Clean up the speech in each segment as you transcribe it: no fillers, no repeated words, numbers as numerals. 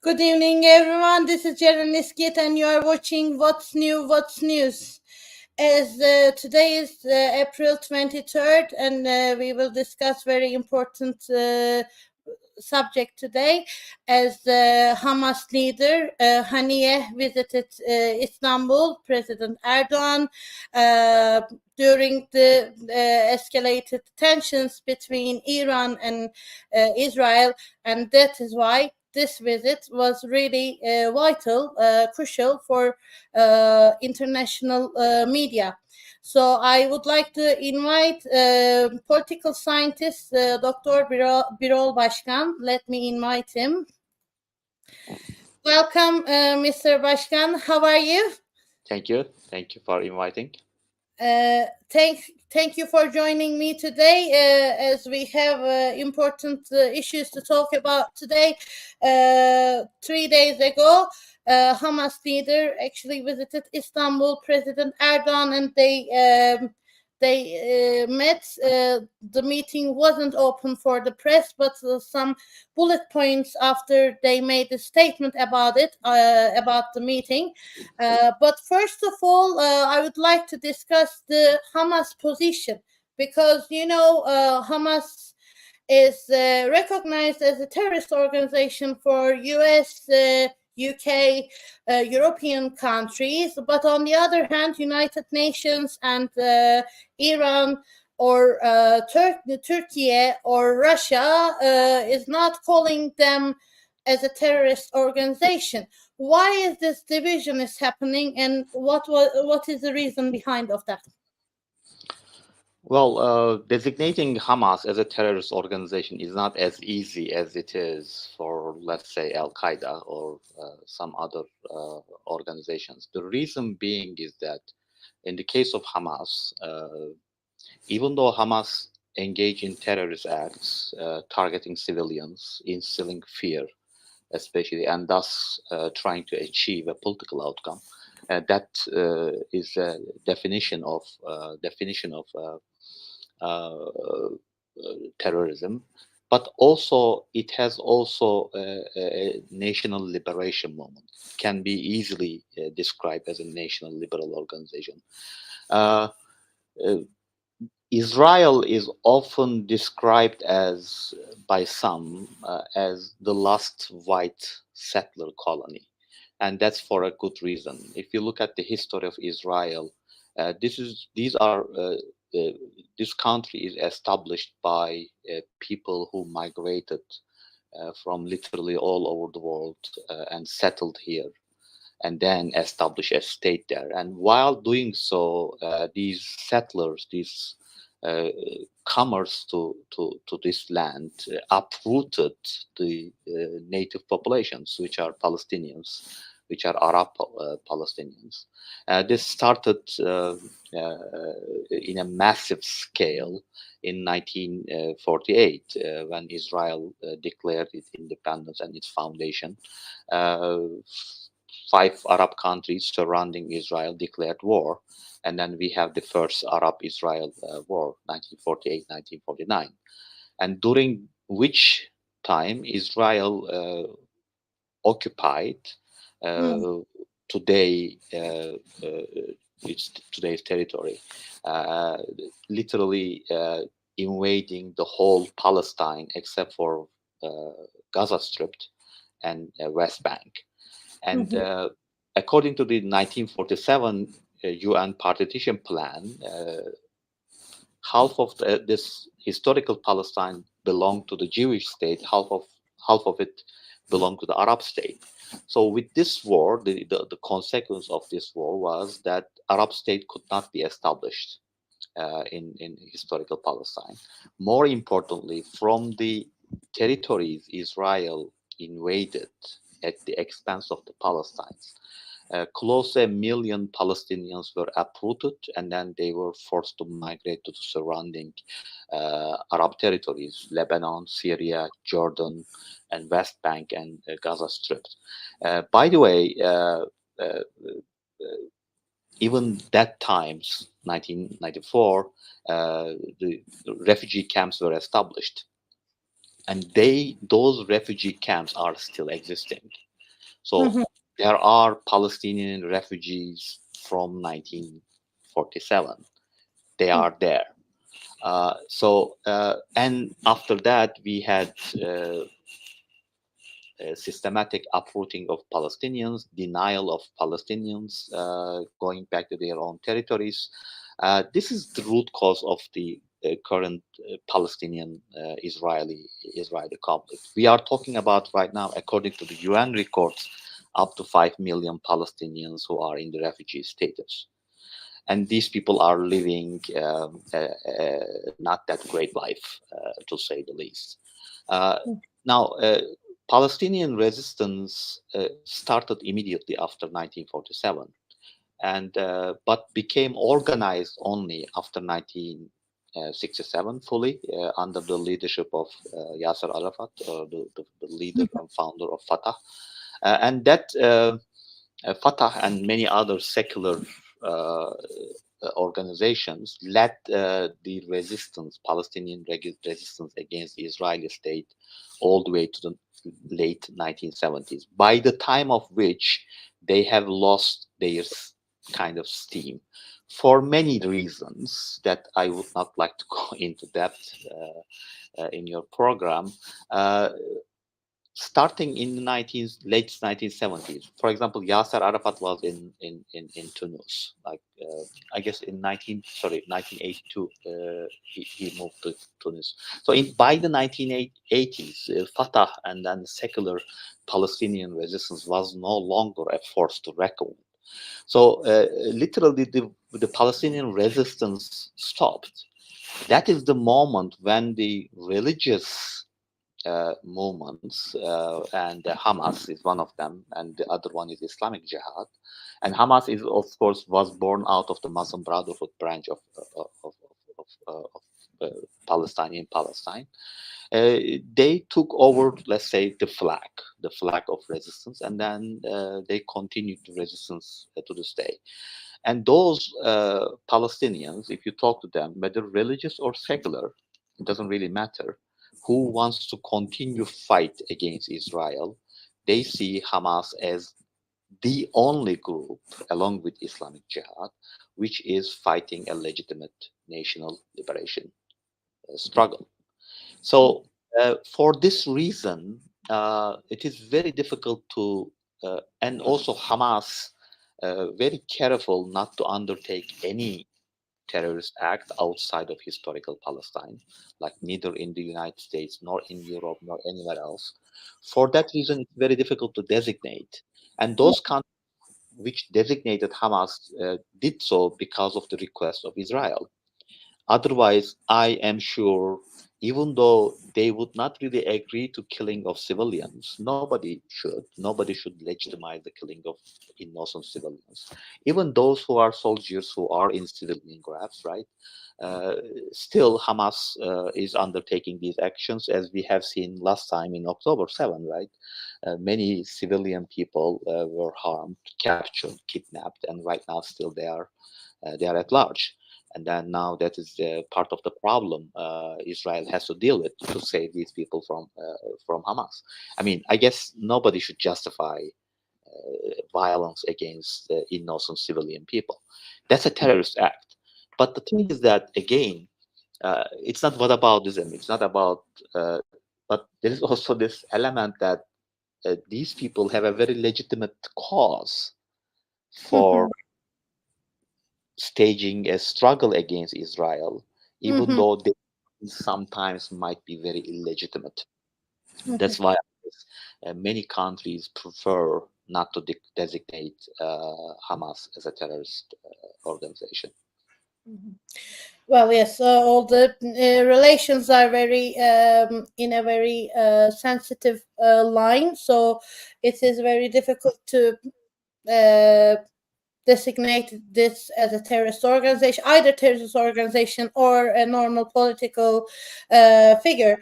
Good evening, everyone. This is Jaren İskit, and you are watching What's New, What's News. As today is April 23rd, and we will discuss very important subject today, as Hamas leader Haniyeh visited Istanbul, President Erdoğan, during the escalated tensions between Iran and Israel, and that is why this visit was really vital, crucial for international media. So I would like to invite political scientist Dr. Birol Başkan. Let me invite him. Welcome, Mr. Başkan. How are you? Thank you. Thank you for inviting. Thank you for joining me today, as we have important issues to talk about today. 3 days ago, Hamas leader actually visited Istanbul, President Erdoğan, and they met. The meeting wasn't open for the press, but some bullet points after they made a statement about it, about the meeting. But first of all, I would like to discuss the Hamas position, because, Hamas is recognized as a terrorist organization for US, UK, European countries, but on the other hand, United Nations and Iran or Turkey or Russia is not calling them as a terrorist organization. Why is this division is happening, and what is the reason behind of that? Well, designating Hamas as a terrorist organization is not as easy as it is for, let's say, Al-Qaeda or some other organizations. The reason being is that in the case of Hamas, even though Hamas engage in terrorist acts, targeting civilians, instilling fear, especially, and thus trying to achieve a political outcome, that is a definition of terrorism, but also it has also a national liberation movement. Can be easily described as a national liberal organization. Israel is often described as, by some, as the last white settler colony, and that's for a good reason. If you look at the history of Israel, this country is established by people who migrated from literally all over the world and settled here, and then established a state there. And while doing so, these settlers, these comers to this land, uprooted the native populations, which are Palestinians, which are Arab Palestinians. This started in a massive scale in 1948 when Israel declared its independence and its foundation. 5 Arab countries surrounding Israel declared war, and then we have the first Arab-Israel war, 1948-1949, and during which time Israel occupied today's territory, literally invading the whole Palestine except for Gaza Strip and West Bank. And according to the 1947 UN partition plan, half of this historical Palestine belonged to the Jewish state, half of it belonged to the Arab state. So with this war, the consequence of this war was that Arab state could not be established in historical Palestine. More importantly, from the territories Israel invaded at the expense of the Palestinians, close to 1 million Palestinians were uprooted, and then they were forced to migrate to the surrounding Arab territories: Lebanon, Syria, Jordan, and West Bank and Gaza Strip. By the way, even that times, 1994, the refugee camps were established, and those refugee camps are still existing. So there are Palestinian refugees from 1947. They are there. And after that, we had systematic uprooting of Palestinians, denial of Palestinians going back to their own territories. This is the root cause of the current Palestinian-Israeli conflict. We are talking about right now, according to the UN records, up to 5 million Palestinians who are in the refugee status. And these people are living not that great life, to say the least. Now, Palestinian resistance started immediately after 1947, but became organized only after 1967 fully under the leadership of Yasser Arafat, the leader and founder of Fatah. And that Fatah and many other secular organizations led the resistance, Palestinian resistance against the Israeli state all the way to the late 1970s, by the time of which they have lost their kind of steam for many reasons that I would not like to go into depth in your program. Starting in the late 1970s, for example, Yasser Arafat was in Tunis. Like I guess in 1982, he moved to Tunis. So by the 1980s, Fatah and then secular Palestinian resistance was no longer a force to reckon with. So literally, the Palestinian resistance stopped. That is the moment when the religious movements, and Hamas is one of them, and the other one is Islamic Jihad. And Hamas is, of course, was born out of the Muslim Brotherhood branch of Palestine in Palestine. They took over, let's say, the flag of resistance, and then they continued the resistance to this day. And those Palestinians, if you talk to them, whether religious or secular, it doesn't really matter, who wants to continue fight against Israel, they see Hamas as the only group, along with Islamic Jihad, which is fighting a legitimate national liberation struggle. So for this reason, it is very difficult to, and also Hamas, very careful not to undertake any terrorist act outside of historical Palestine, like neither in the United States, nor in Europe, nor anywhere else. For that reason, it's very difficult to designate. And those countries which designated Hamas did so because of the request of Israel. Otherwise, I am sure, even though they would not really agree to killing of civilians, nobody should legitimize the killing of innocent civilians. Even those who are soldiers who are in civilian graves, right? Still, Hamas is undertaking these actions, as we have seen last time in October 7, right? Many civilian people were harmed, captured, kidnapped, and right now still they are at large. And then now that is part of the problem Israel has to deal with to save these people from Hamas. I mean, I guess nobody should justify violence against innocent civilian people. That's a terrorist act. But the thing is that, again, it's not whataboutism. It's not about, but there is also this element that these people have a very legitimate cause for staging a struggle against Israel, even though they sometimes might be very illegitimate. That's why many countries prefer not to designate Hamas as a terrorist organization. Well, yes, all the relations are very in a very sensitive line, so it is very difficult to designate this as a terrorist organization, either terrorist organization or a normal political figure.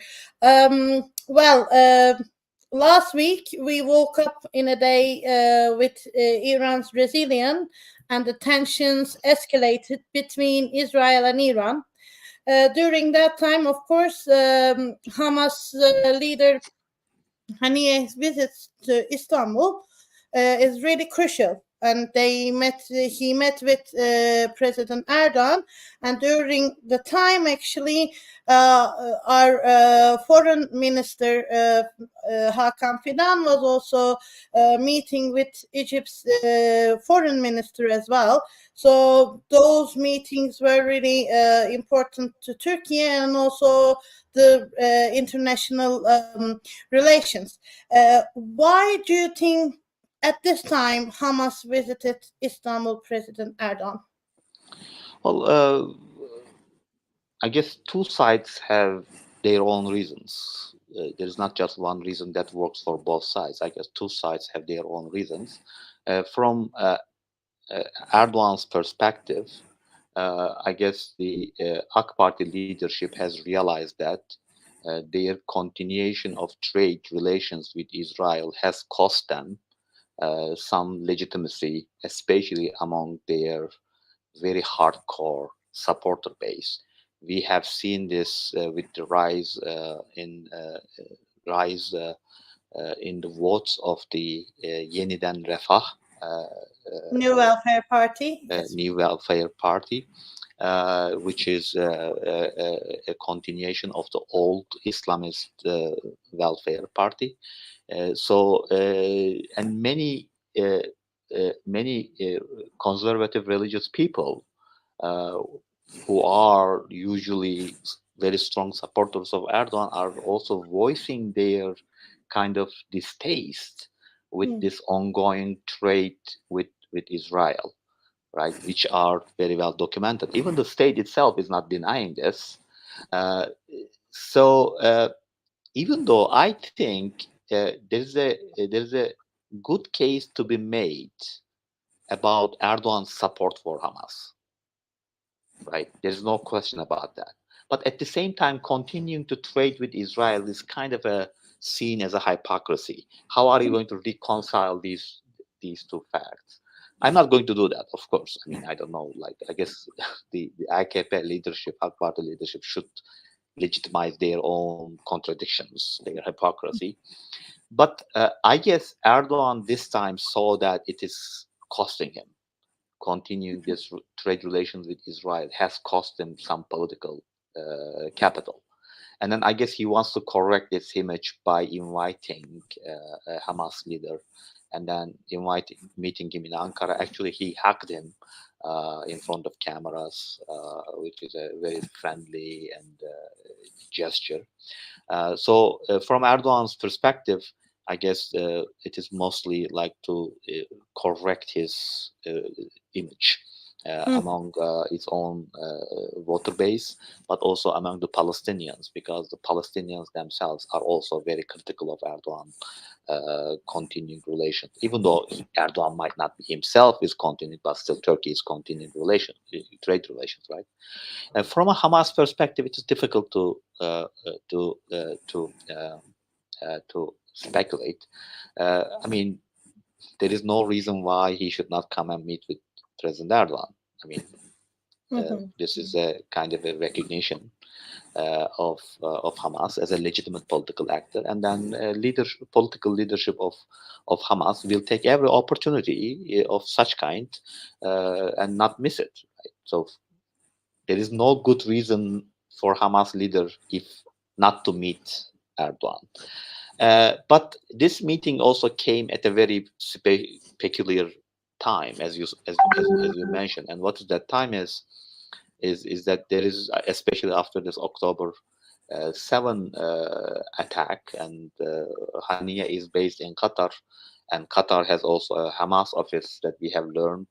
Last week we woke up in a day with Iran's rebellion, and the tensions escalated between Israel and Iran. During that time, of course, Hamas leader Haniyeh's visits to Istanbul is really crucial. And he met with President Erdogan, and during the time, actually, our foreign minister Hakan Fidan was also meeting with Egypt's foreign minister as well. So those meetings were really important to Turkey and also the international relations. Why do you think at this time Hamas visited Istanbul President Erdogan? Well, I guess two sides have their own reasons. There's not just one reason that works for both sides. I guess two sides have their own reasons. From Erdogan's perspective, I guess the AK Party leadership has realized that their continuation of trade relations with Israel has cost them some legitimacy, especially among their very hardcore supporter base. We have seen this with the rise in the votes of the Yeniden Refah, New Welfare Party. New Welfare Party, which is a continuation of the old Islamist Welfare Party. And many conservative religious people who are usually very strong supporters of Erdogan are also voicing their kind of distaste with this ongoing trade with Israel, right, which are very well documented. Even the state itself is not denying this. Even though I think there's a good case to be made about Erdogan's support for Hamas, right? There's no question about that. But at the same time, continuing to trade with Israel is kind of seen as a hypocrisy. How are you going to reconcile these two facts? I'm not going to do that, of course. I mean, I don't know. Like, I guess the AKP leadership, AK Party leadership, should legitimize their own contradictions, their hypocrisy. But I guess Erdogan this time saw that it is costing him. Continuing this trade relations with Israel has cost him some political capital. And then I guess he wants to correct this image by inviting a Hamas leader and then meeting him in Ankara. Actually, he hugged him in front of cameras, which is a very friendly and gesture. So from Erdogan's perspective, I guess it is mostly like to correct his image among its own voter base, but also among the Palestinians, because the Palestinians themselves are also very critical of Erdogan continuing relations. Even though Erdogan might not be himself is continuing, but still Turkey is continuing trade relations, right? From a Hamas perspective, it is difficult to speculate. I mean, there is no reason why he should not come and meet with President Erdogan. I mean, this is a kind of a recognition of Hamas as a legitimate political actor, and then political leadership of Hamas will take every opportunity of such kind and not miss it. Right? So there is no good reason for Hamas leader if not to meet Erdogan. But this meeting also came at a very peculiar time, as you mentioned. And what that time is that there is, especially after this October 7 attack, and Haniyeh is based in Qatar, and Qatar has also a Hamas office that we have learned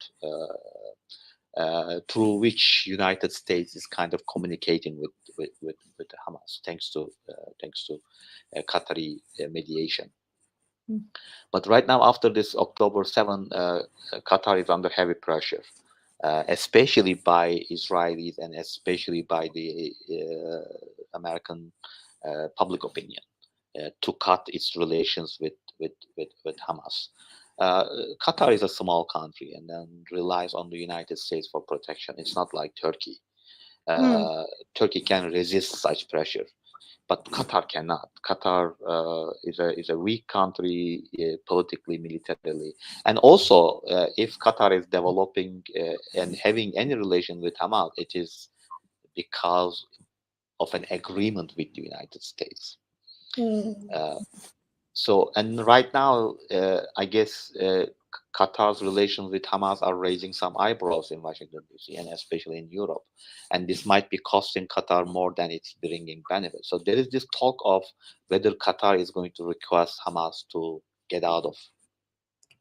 through which United States is kind of communicating with Hamas, thanks to Qatari mediation. But right now, after this October 7, Qatar is under heavy pressure, especially by Israelis and especially by the American public opinion, to cut its relations with Hamas. Qatar is a small country and then relies on the United States for protection. It's not like Turkey. Turkey can resist such pressure. but Qatar cannot. Qatar is a weak country politically, militarily, and also if Qatar is developing and having any relation with Hamas, it is because of an agreement with the United States. So, and right now, I guess Qatar's relations with Hamas are raising some eyebrows in Washington, D.C., and especially in Europe. And this might be costing Qatar more than it's bringing benefits. So there is this talk of whether Qatar is going to request Hamas to get out of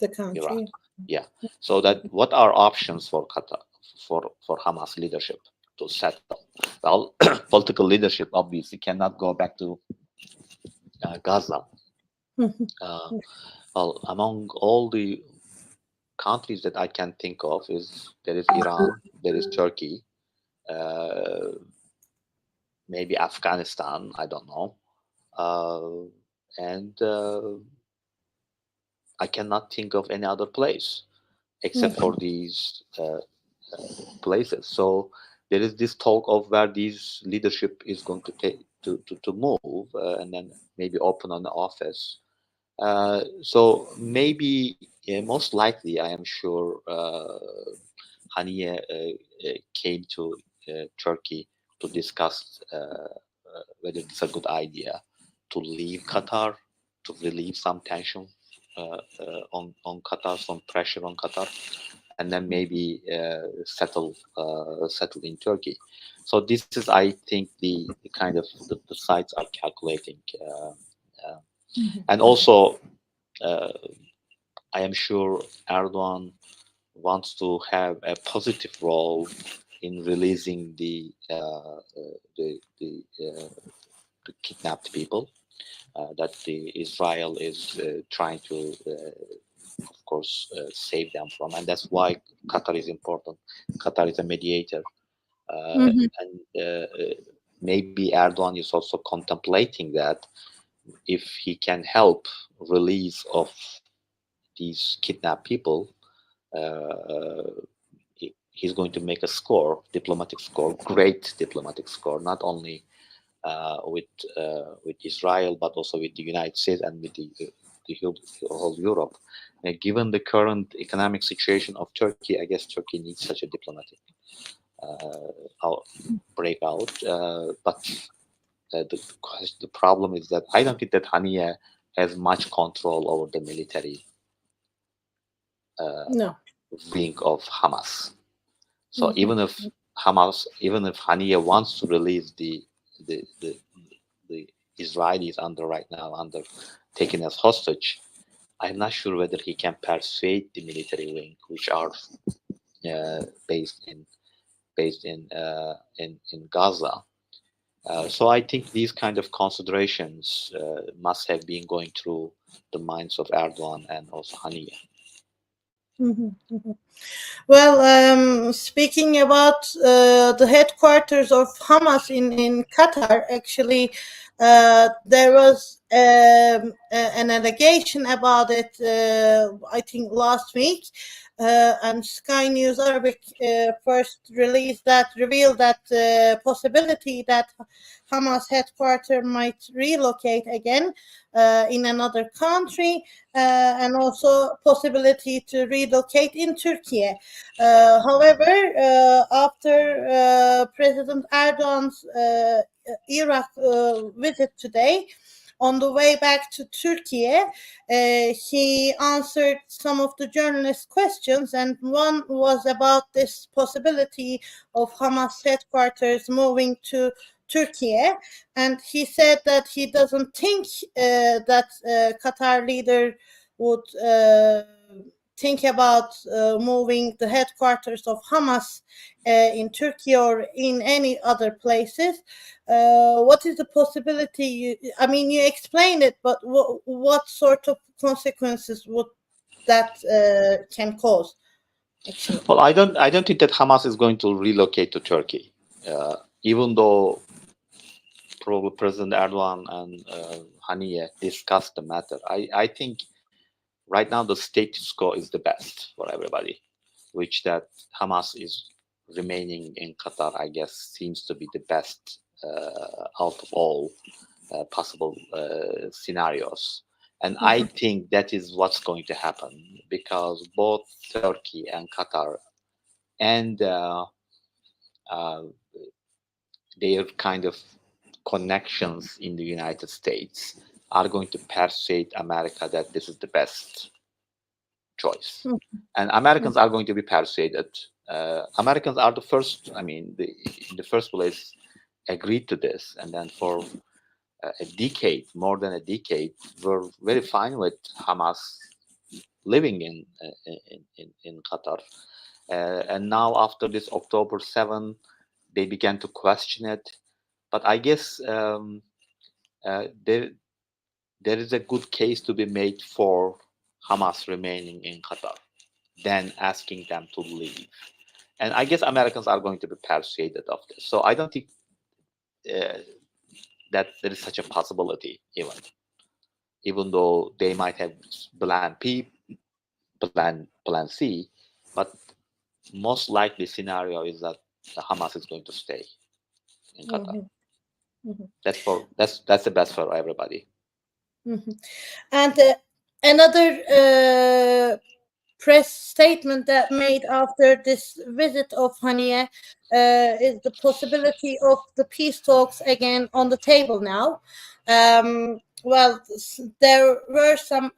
the country. Iran. Yeah. So that what are options for Qatar, for Hamas leadership to settle? Well, political leadership obviously cannot go back to Gaza. Well, among all the countries that I can think of there is Iran, there is Turkey, maybe Afghanistan, I don't know, and I cannot think of any other place except for these places. So there is this talk of where this leadership is going to take to move, and then maybe open an office. So maybe, most likely, I am sure Haniyeh came to Turkey to discuss whether it's a good idea to leave Qatar, to relieve some tension on Qatar, some pressure on Qatar, and then maybe settle in Turkey. So this is, I think, the kind of the sides are calculating. And also, I am sure Erdogan wants to have a positive role in releasing the kidnapped people that Israel is trying to, of course, save them from, and that's why Qatar is important. Qatar is a mediator, and maybe Erdogan is also contemplating that if he can help release of these kidnapped people, he's going to make a score, diplomatic score, great diplomatic score, not only with Israel, but also with the United States and with the whole Europe. Given the current economic situation of Turkey, I guess Turkey needs such a diplomatic breakout. But the problem is that I don't think that Haniyeh has much control over the military wing of Hamas. So even if Haniyeh wants to release the Israelis right now taken as hostage, I'm not sure whether he can persuade the military wing, which are based in Gaza. So I think these kind of considerations must have been going through the minds of Erdogan and also Haniyeh. Well, speaking about the headquarters of Hamas in Qatar, actually, there was an allegation about it, I think last week, and Sky News Arabic first revealed that possibility that Hamas headquarters might relocate again in another country, and also possibility to relocate in Turkey. However, after President Erdogan's Iraq visit today, on the way back to Turkey, he answered some of the journalists' questions, and one was about this possibility of Hamas headquarters moving to Turkey, and he said that he doesn't think that Qatar leader would think about moving the headquarters of Hamas in Turkey or in any other places. What is the possibility? You explained it, but what sort of consequences would that can cause? Actually? Well, I don't think that Hamas is going to relocate to Turkey, even though probably President Erdogan and Haniyeh discussed the matter. I think right now the status quo is the best for everybody, which that Hamas is remaining in Qatar, I guess, seems to be the best out of all. possible scenarios. And I think that is what's going to happen, because both Turkey and Qatar and their kind of connections in the United States are going to persuade America that this is the best choice. And Americans are going to be persuaded. Americans are the first, I mean, in the first place, agreed to this. And then for a decade, more than a decade, were very fine with Hamas living in Qatar. And now after this October 7, they began to question it. But I guess there is a good case to be made for Hamas remaining in Qatar than asking them to leave. And I guess Americans are going to be persuaded of this. So I don't think that there is such a possibility, even though they might have plan B, plan C, but most likely scenario is that the Hamas is going to stay in Qatar. That's the best for everybody. And another press statement that made after this visit of Haniyeh is the possibility of the peace talks again on the table now. Well, there were some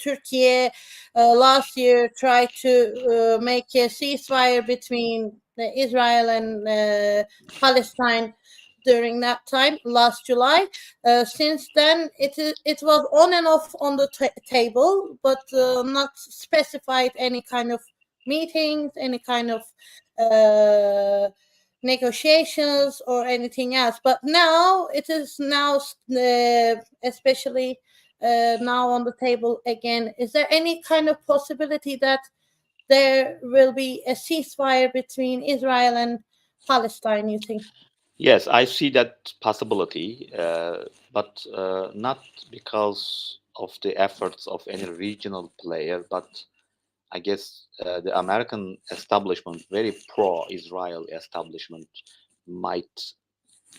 Turkey last year tried to make a ceasefire between Israel and Palestine during that time, last July. Since then, it was on and off on the table, but not specified any kind of meetings, any kind of negotiations or anything else. But now it is especially now on the table again. Is there any kind of possibility that there will be a ceasefire between Israel and Palestine, you think? Yes, I see that possibility, but not because of the efforts of any regional player, but I guess the American establishment, very pro-Israel establishment, might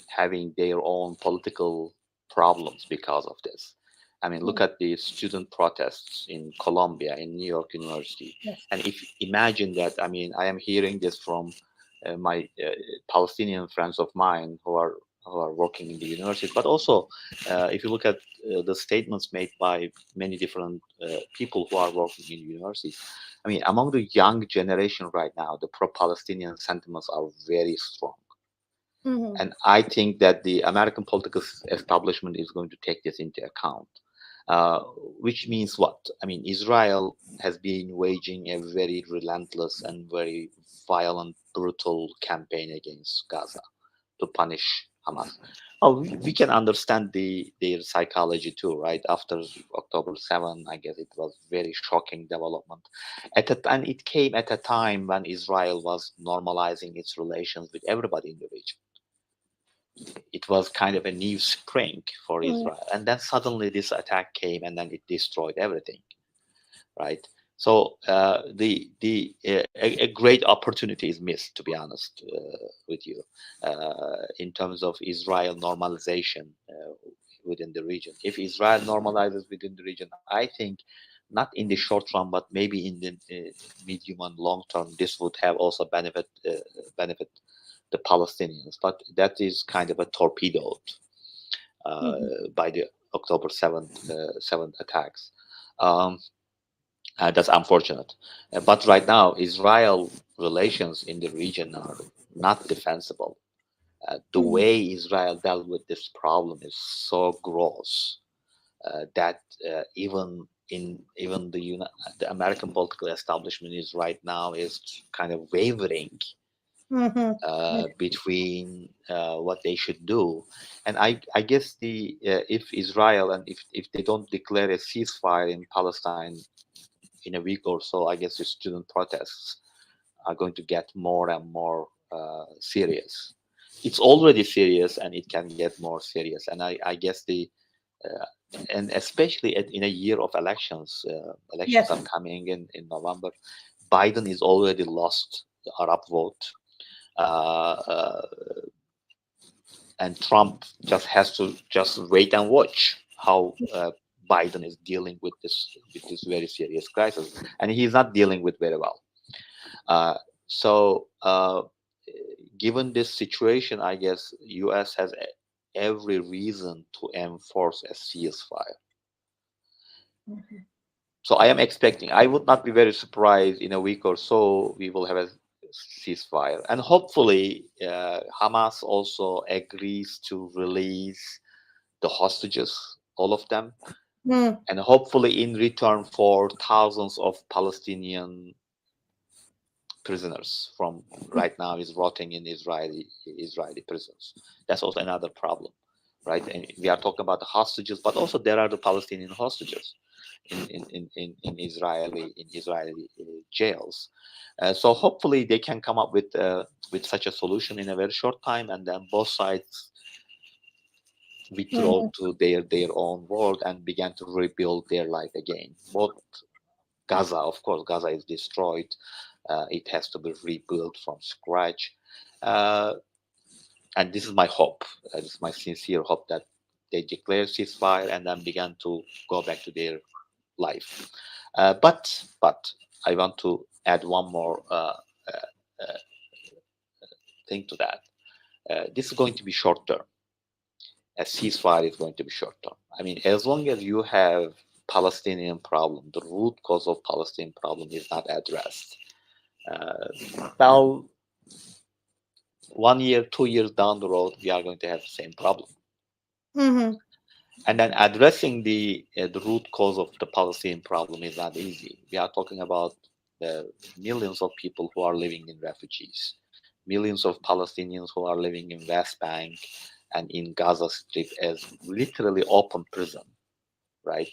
having their own political problems because of this. I mean, look at the student protests in Columbia, in New York University. Yes. And if imagine that, I mean, I am hearing this from my Palestinian friends of mine who are working in the university, but also if you look at the statements made by many different people who are working in universities, I mean, among the young generation right now, the pro-Palestinian sentiments are very strong. And I think that the American political establishment is going to take this into account, which means what? I mean, Israel has been waging a very relentless and very violent, brutal campaign against Gaza to punish Hamas. Oh, we can understand their psychology too, right? After October 7, I guess it was very shocking development. And it came at a time when Israel was normalizing its relations with everybody in the region. It was kind of a new spring for Israel. And then suddenly this attack came and then it destroyed everything, right? So a great opportunity is missed, to be honest with you, in terms of Israel normalization within the region. If Israel normalizes within the region, I think not in the short run, but maybe in the medium and long term, this would have also benefit the Palestinians, but that is kind of a torpedoed by the October 7th attacks. That's unfortunate. But right now, Israel relations in the region are not defensible. The way Israel dealt with this problem is so gross that even the American political establishment is right now is kind of wavering between what they should do. And I guess if Israel and if they don't declare a ceasefire in Palestine in a week or so, I guess the student protests are going to get more and more serious. It's already serious and it can get more serious. And I guess and especially in a year of elections, elections are coming in November. Biden is already lost the Arab vote. and Trump just has to just wait and watch how Biden is dealing with this very serious crisis, and he's not dealing with very well. So given this situation, I guess U.S. has every reason to enforce a ceasefire. So I am expecting, I would not be very surprised in a week or so we will have a ceasefire, and hopefully Hamas also agrees to release the hostages, all of them, and hopefully in return for thousands of Palestinian prisoners from right now is rotting in Israeli prisons. That's also another problem, right? And we are talking about the hostages, but also there are the Palestinian hostages in Israeli jails. So hopefully they can come up with such a solution in a very short time, and then both sides withdraw to their own world and began to rebuild their life again. Both Gaza, of course, Gaza is destroyed. It has to be rebuilt from scratch. And this is my hope. This is my sincere hope that they declare ceasefire and then began to go back to their life. But I want to add one more thing to that. This is going to be short term. A ceasefire is going to be short term. I mean, as long as you have Palestinian problem, the root cause of Palestinian problem is not addressed. Well, 1 year, 2 years down the road, we are going to have the same problem. And then addressing the root cause of the Palestinian problem is not easy. We are talking about millions of people who are living in refugees, millions of Palestinians who are living in West Bank and in Gaza Strip as literally open prison, right?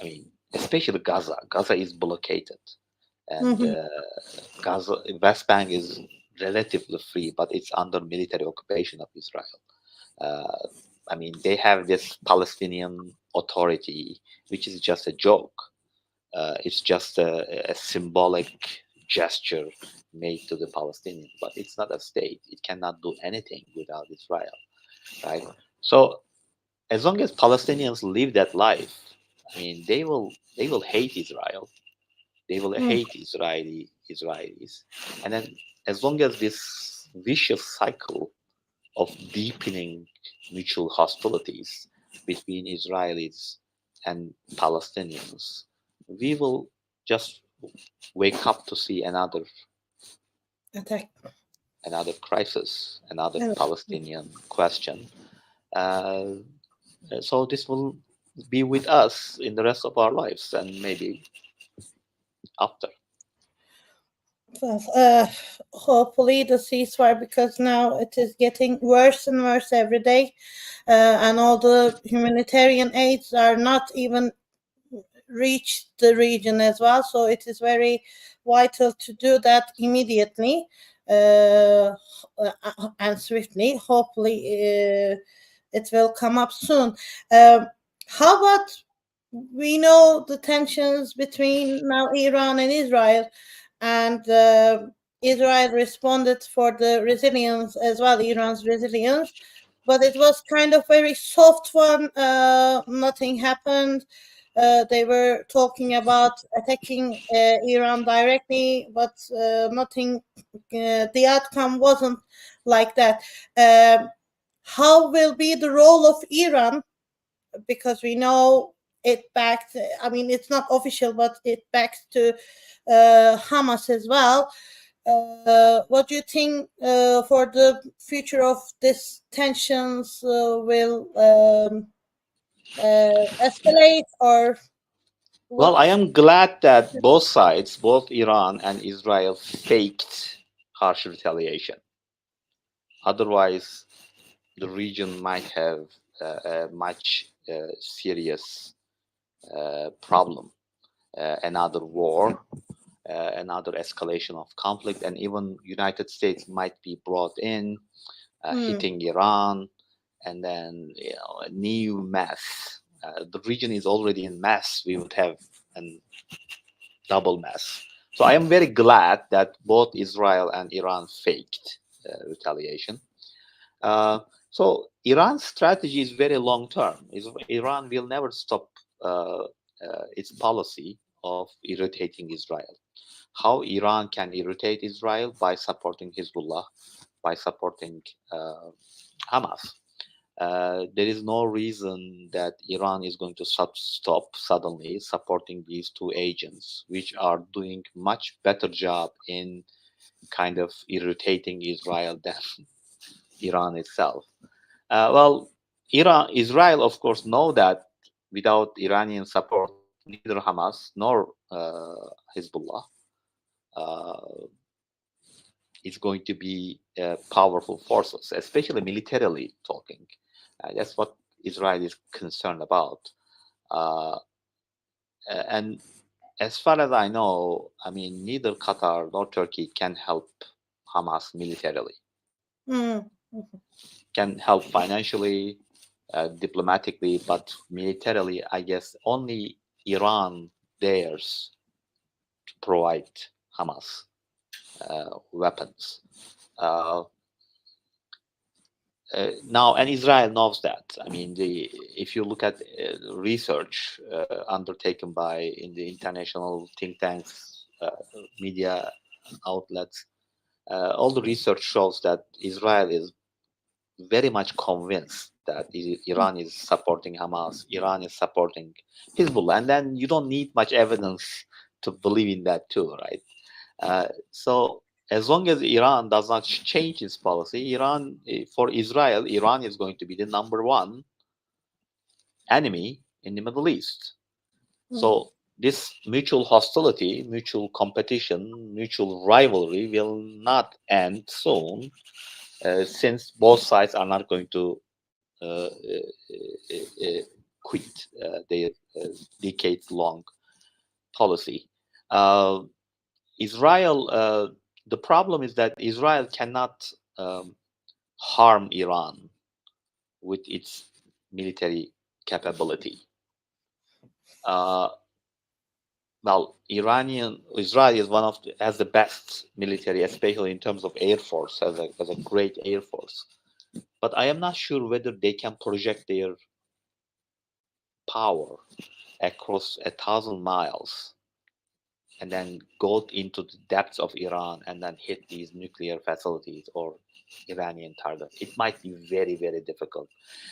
I mean, especially Gaza. Gaza is blockaded, and Gaza, West Bank is relatively free, but it's under military occupation of Israel. I mean, they have this Palestinian Authority, which is just a joke. It's just a symbolic gesture made to the Palestinians, but it's not a state. It cannot do anything without Israel, right? So as long as Palestinians live that life, I mean, they will hate Israel. They will hate Israelis, and then as long as this vicious cycle of deepening mutual hostilities between Israelis and Palestinians, we will just wake up to see another attack, another crisis, another Palestinian question. So this will be with us in the rest of our lives, and maybe after. Hopefully the ceasefire, because now it is getting worse and worse every day, and all the humanitarian aids are not even reached the region as well. So it is very vital to do that immediately and swiftly. Hopefully it will come up soon. How about, we know the tensions between now Iran and Israel, and Israel responded for the resilience as well, Iran's resilience, but it was kind of very soft one. Nothing happened. They were talking about attacking Iran directly, but nothing. The outcome wasn't like that. How will be the role of Iran? Because we know it backed, I mean, it's not official, but it backs to Hamas as well. What do you think for the future of these tensions will escalate, or what? Well, I am glad that both sides, both Iran and Israel, faked harsh retaliation. Otherwise, the region might have a much serious problem, another war, another escalation of conflict, and even United States might be brought in, hitting Iran, and then a new mess. The region is already in mess. We would have a double mess. So I am very glad that both Israel and Iran faked retaliation. So Iran's strategy is very long term. Iran will never stop its policy of irritating Israel. How Iran can irritate Israel? By supporting Hezbollah, by supporting Hamas. There is no reason that Iran is going to stop suddenly supporting these two agents, which are doing much better job in kind of irritating Israel than Iran itself. Well, Israel, of course, know that without Iranian support, neither Hamas nor Hezbollah is going to be powerful forces, especially militarily talking. That's what Israel is concerned about. And as far as I know, I mean, neither Qatar nor Turkey can help Hamas militarily. Can help financially, diplomatically, but militarily, I guess only Iran dares to provide Hamas weapons. Now, and Israel knows that. I mean, if you look at research undertaken by in the international think tanks, media outlets, all the research shows that Israel is very much convinced that Iran is supporting Hamas, Iran is supporting Hezbollah, and then you don't need much evidence to believe in that too, right? So as long as Iran does not change its policy, for Israel, Iran is going to be the number one enemy in the Middle East. So this mutual hostility, mutual competition, mutual rivalry will not end soon, since both sides are not going to quit their decades-long policy. Israel, the problem is that Israel cannot harm Iran with its military capability. Well, Israel is has the best military, especially in terms of air force, has a great air force. But I am not sure whether they can project their power across 1,000 miles and then go into the depths of Iran and then hit these nuclear facilities or Iranian targets. It might be very, very difficult.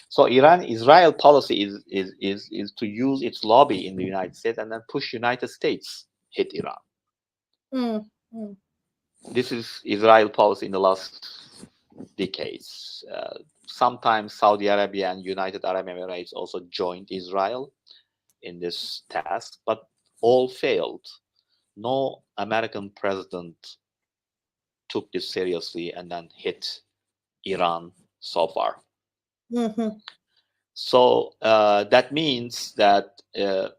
So Israel policy is to use its lobby in the United States and then push United States hit Iran. This is Israel policy in the last decades. Sometimes Saudi Arabia and United Arab Emirates also joined Israel in this task, but all failed. No American president took this seriously and then hit Iran so far. So that means that, and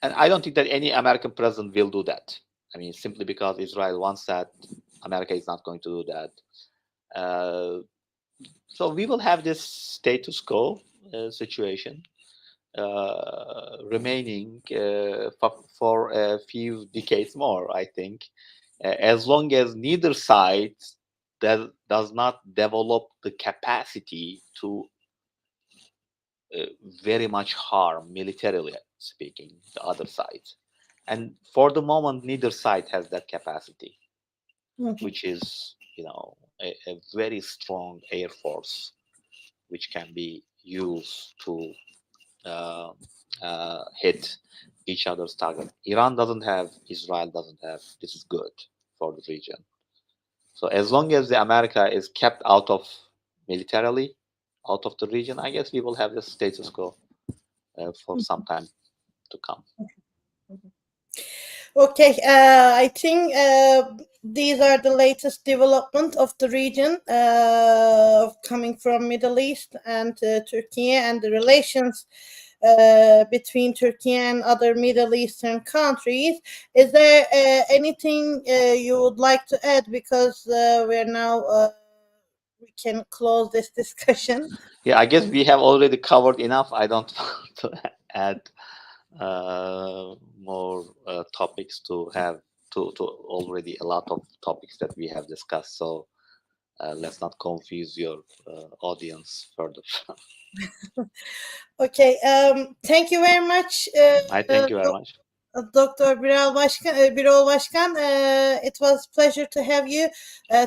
I don't think that any American president will do that. I mean, simply because Israel wants that, America is not going to do that. So we will have this status quo situation remaining for a few decades more, I think, as long as neither side does not develop the capacity to very much harm, militarily speaking, the other side. And for the moment, neither side has that capacity, which is, a very strong air force, which can be used to hit each other's target. Iran doesn't have, Israel doesn't have. This is good for the region. So as long as the America is kept out of militarily, out of the region, I guess we will have the status quo for some time to come. Okay, I think these are the latest development of the region coming from Middle East and Turkey, and the relations between Turkey and other Middle Eastern countries. Is there anything you would like to add? Because we're now we can close this discussion. Yeah, I guess we have already covered enough. I don't want to add more topics to have to already a lot of topics that we have discussed. So let's not confuse your audience further. Okay. Thank you very much. I thank you very much. Dr. Birol Başkan, it was a pleasure to have you.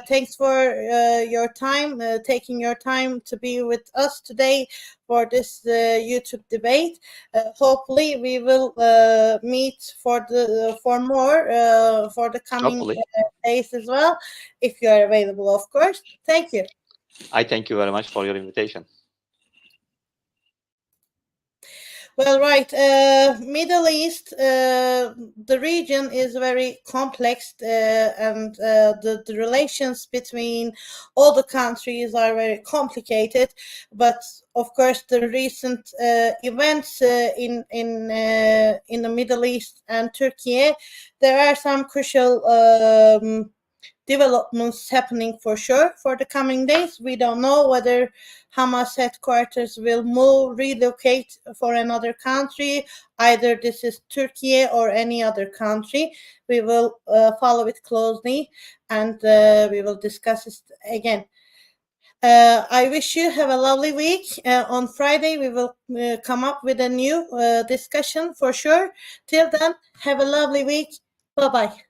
Thanks for your time, taking your time to be with us today for this YouTube debate. Hopefully, we will meet for more for the coming days as well, if you are available, of course. Thank you. I thank you very much for your invitation. Well, right. Middle East, the region is very complex, and the relations between all the countries are very complicated. But of course, the recent events in the Middle East and Turkey, there are some crucial developments happening for sure for the coming days. We don't know whether Hamas headquarters will relocate for another country. Either this is Turkey or any other country. We will follow it closely, and we will discuss it again. I wish you have a lovely week. On Friday, we will come up with a new discussion for sure. Till then, have a lovely week. Bye-bye.